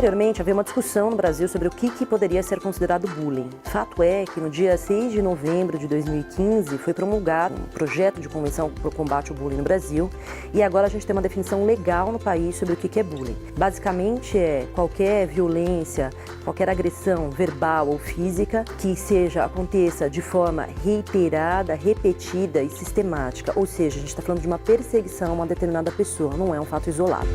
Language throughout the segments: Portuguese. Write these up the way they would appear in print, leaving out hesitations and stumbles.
Anteriormente, havia uma discussão no Brasil sobre o que poderia ser considerado bullying. Fato é que no dia 6 de novembro de 2015 foi promulgado um projeto de convenção para o combate ao bullying no Brasil e agora a gente tem uma definição legal no país sobre o que é bullying. Basicamente é qualquer violência, qualquer agressão verbal ou física que aconteça de forma reiterada, repetida e sistemática, ou seja, a gente está falando de uma perseguição a uma determinada pessoa, não é um fato isolado.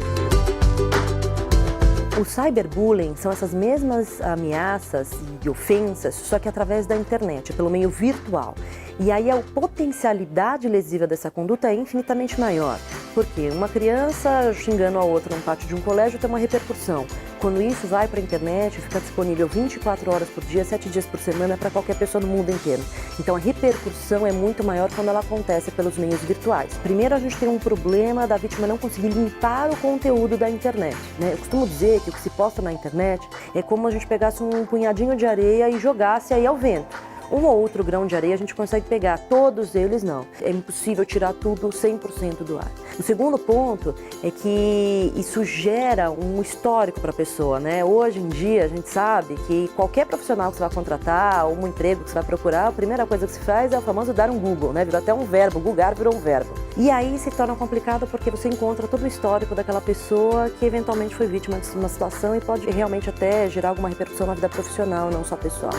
O cyberbullying são essas mesmas ameaças e ofensas, só que através da internet, pelo meio virtual. E aí a potencialidade lesiva dessa conduta é infinitamente maior. Porque uma criança xingando a outra no pátio de um colégio tem uma repercussão. Quando isso vai para a internet, fica disponível 24 horas por dia, 7 dias por semana para qualquer pessoa no mundo inteiro. Então a repercussão é muito maior quando ela acontece pelos meios virtuais. Primeiro a gente tem um problema da vítima não conseguir limpar o conteúdo da internet, né? Eu costumo dizer que o que se posta na internet é como a gente pegasse um punhadinho de areia e jogasse aí ao vento. Um ou outro grão de areia a gente consegue pegar, todos eles não. É impossível tirar tudo 100% do ar. O segundo ponto é que isso gera um histórico para a pessoa, né? Hoje em dia a gente sabe que qualquer profissional que você vai contratar ou um emprego que você vai procurar, a primeira coisa que se faz é o famoso dar um Google, né? Virou até um verbo, googar virou um verbo. E aí se torna complicado porque você encontra todo o histórico daquela pessoa que eventualmente foi vítima de uma situação e pode realmente até gerar alguma repercussão na vida profissional, não só pessoal.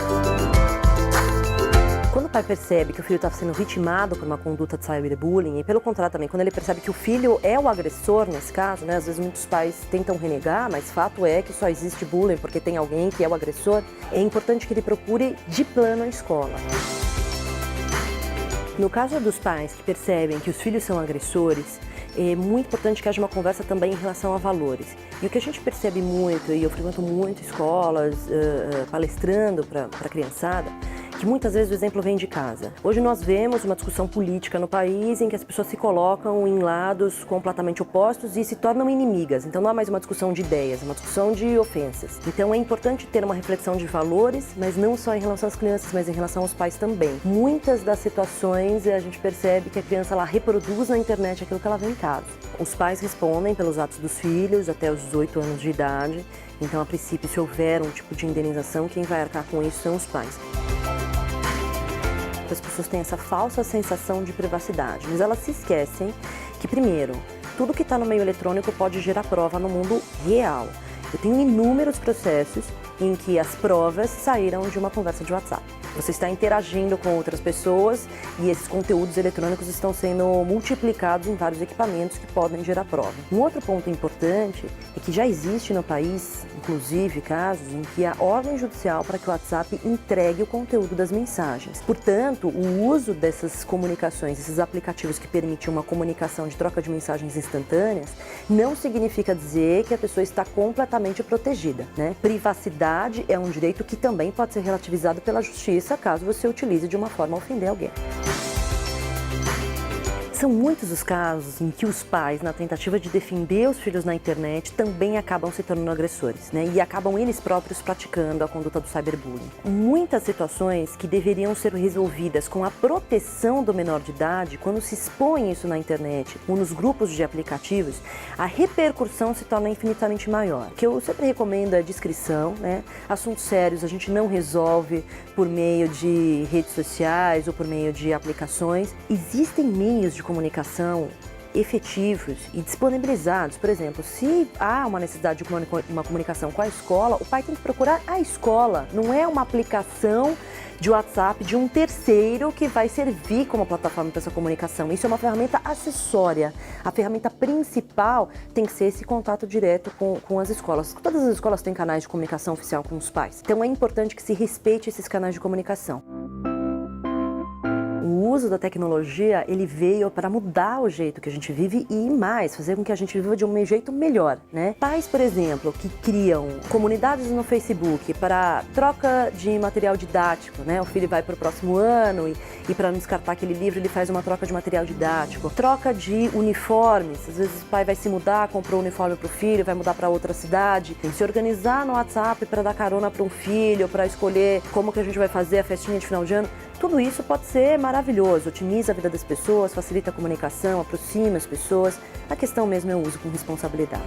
Quando o pai percebe que o filho está sendo vitimado por uma conduta de cyberbullying, e pelo contrário também, quando ele percebe que o filho é o agressor nesse caso, né, às vezes muitos pais tentam renegar, mas fato é que só existe bullying porque tem alguém que é o agressor, é importante que ele procure de plano a escola. No caso dos pais que percebem que os filhos são agressores, é muito importante que haja uma conversa também em relação a valores. E o que a gente percebe muito, e eu frequento muito escolas, palestrando para a criançada, que muitas vezes o exemplo vem de casa. Hoje nós vemos uma discussão política no país em que as pessoas se colocam em lados completamente opostos e se tornam inimigas. Então não é mais uma discussão de ideias, é uma discussão de ofensas. Então é importante ter uma reflexão de valores, mas não só em relação às crianças, mas em relação aos pais também. Muitas das situações a gente percebe que a criança ela reproduz na internet aquilo que ela vê em casa. Os pais respondem pelos atos dos filhos até os 18 anos de idade. Então, a princípio, se houver um tipo de indenização, quem vai arcar com isso são os pais. As pessoas têm essa falsa sensação de privacidade, mas elas se esquecem que, primeiro, tudo que está no meio eletrônico pode gerar prova no mundo real. Eu tenho inúmeros processos em que as provas saíram de uma conversa de WhatsApp. Você está interagindo com outras pessoas e esses conteúdos eletrônicos estão sendo multiplicados em vários equipamentos que podem gerar prova. Um outro ponto importante é que já existe no país, inclusive, casos em que há ordem judicial para que o WhatsApp entregue o conteúdo das mensagens. Portanto, o uso dessas comunicações, esses aplicativos que permitem uma comunicação de troca de mensagens instantâneas, não significa dizer que a pessoa está completamente protegida, né? Privacidade é um direito que também pode ser relativizado pela justiça caso você utilize de uma forma a ofender alguém. São muitos os casos em que os pais, na tentativa de defender os filhos na internet, também acabam se tornando agressores, né? E acabam eles próprios praticando a conduta do cyberbullying. Muitas situações que deveriam ser resolvidas com a proteção do menor de idade, quando se expõe isso na internet ou nos grupos de aplicativos, a repercussão se torna infinitamente maior. O que eu sempre recomendo é discrição, né? Assuntos sérios a gente não resolve por meio de redes sociais ou por meio de aplicações. Existem meios de comunicação efetivos e disponibilizados. Por exemplo, se há uma necessidade de uma comunicação com a escola, o pai tem que procurar a escola, não é uma aplicação de WhatsApp de um terceiro que vai servir como plataforma para essa comunicação. Isso é uma ferramenta acessória. A ferramenta principal tem que ser esse contato direto com as escolas. Todas as escolas têm canais de comunicação oficial com os pais. Então é importante que se respeite esses canais de comunicação. O uso da tecnologia, ele veio para mudar o jeito que a gente vive e mais, fazer com que a gente viva de um jeito melhor, né? Pais, por exemplo, que criam comunidades no Facebook para troca de material didático, né? O filho vai para o próximo ano e para não descartar aquele livro, ele faz uma troca de material didático. Troca de uniformes, às vezes o pai vai se mudar, comprou um uniforme para o filho, vai mudar para outra cidade. Tem que se organizar no WhatsApp para dar carona para um filho, para escolher como que a gente vai fazer a festinha de final de ano. Tudo isso pode ser maravilhoso, otimiza a vida das pessoas, facilita a comunicação, aproxima as pessoas. A questão mesmo é o uso com responsabilidade.